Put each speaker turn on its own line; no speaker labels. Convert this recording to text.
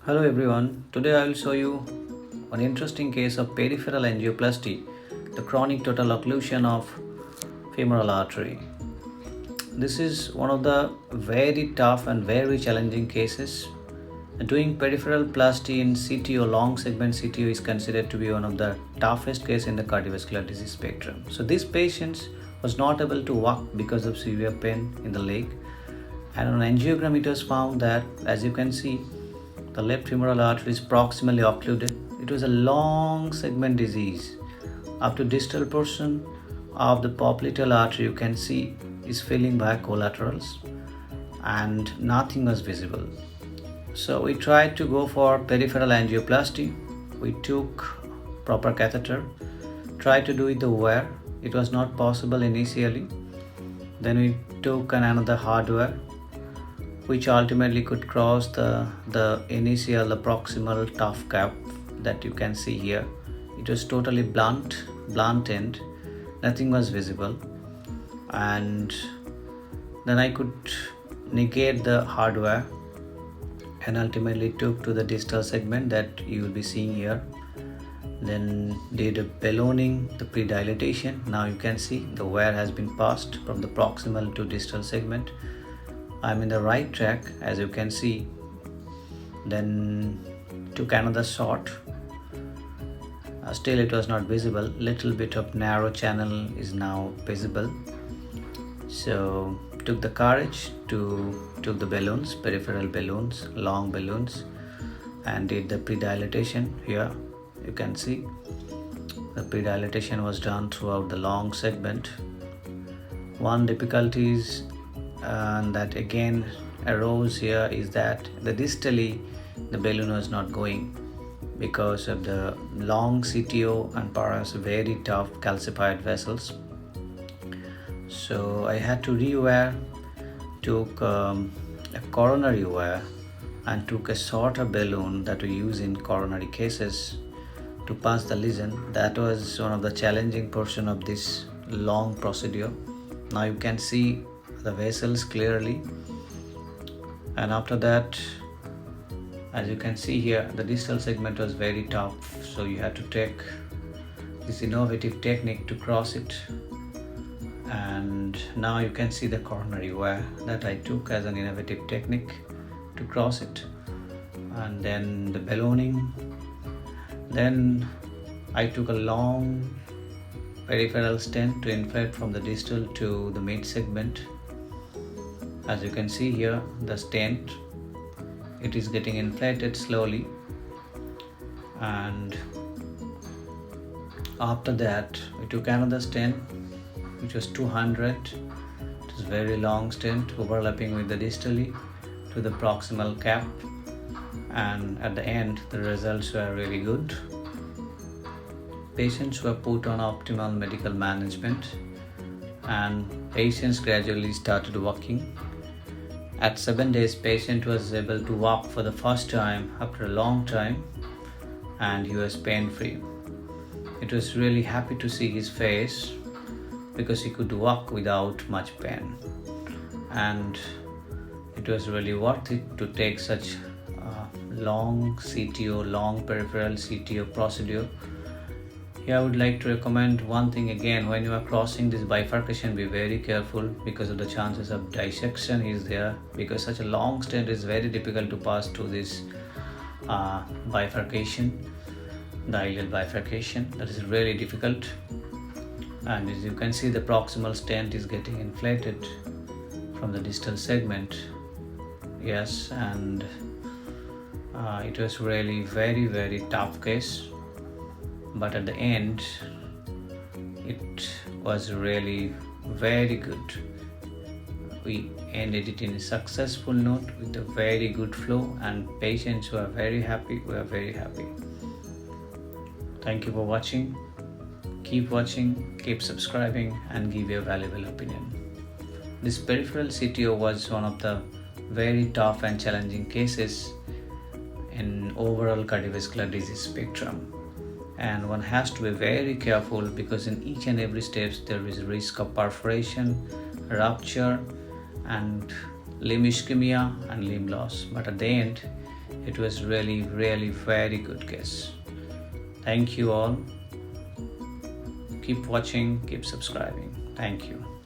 Hello everyone, today I will show you an interesting case of peripheral angioplasty, the chronic total occlusion of femoral artery. This is one of the very tough and very challenging cases. Doing peripheral plasty in CTO, long segment CTO, is considered to be one of the toughest cases in the cardiovascular disease spectrum. So this patient was not able to walk because of severe pain in the leg, and on angiogram it was found that, as you can see, the left femoral artery is proximally occluded. It was a long segment disease. Up to distal portion of the popliteal artery, you can see, is filling by collaterals, and nothing was visible. So we tried to go for peripheral angioplasty. We took proper catheter, tried to do it the wear. It was not possible initially. Then we took another hardware, which ultimately could cross the initial, the proximal tough cap that you can see here. It was totally blunt end, nothing was visible, and then I could negate the hardware and ultimately took to the distal segment that you will be seeing here. Then did a ballooning, the pre-dilatation. Now you can see the wire has been passed from the proximal to distal segment. I'm in the right track, as you can see. Then took another shot. Still it was not visible. Little bit of narrow channel is now visible. So took the courage to took the balloons, peripheral balloons, long balloons, and did the pre-dilatation. Here you can see the pre-dilatation was done throughout the long segment. One difficulty is that again arose here is that the distally the balloon was not going because of the long CTO and perhaps very tough calcified vessels. So I had to rewire, took a coronary wire and took a shorter balloon that we use in coronary cases to pass the lesion. That was one of the challenging portion of this long procedure. Now you can see the vessels clearly, and after that, as you can see here, the distal segment was very tough, so you had to take this innovative technique to cross it. And now you can see the coronary wire that I took as an innovative technique to cross it, and then the ballooning. Then I took a long peripheral stent to inflate from the distal to the mid segment. As you can see here, the stent, it is getting inflated slowly, and after that we took another stent which was 200. It was very long stent overlapping with the distally to the proximal cap, and at the end the results were really good. Patients were put on optimal medical management, and patients gradually started walking. At 7 days, patient was able to walk for the first time after a long time, and he was pain-free. It was really happy to see his face because he could walk without much pain, and it was really worth it to take such long CTO, long peripheral CTO procedure. Here I would like to recommend one thing again: when you are crossing this bifurcation, be very careful because of the chances of dissection is there, because such a long stent is very difficult to pass through this bifurcation, the ileal bifurcation. That is really difficult, and as you can see, the proximal stent is getting inflated from the distal segment. Yes, and it was really very tough case, but at the end it was really very good. We ended it in a successful note with a very good flow, and patients were very happy. We are very happy. Thank you for watching. Keep watching, keep subscribing, and give your valuable opinion. This peripheral CTO was one of the very tough and challenging cases in overall cardiovascular disease spectrum, and one has to be very careful because in each and every steps there is risk of perforation, rupture, and limb ischemia and limb loss. But at the end It was really, really very good case. Thank you all. Keep watching, keep subscribing. Thank you.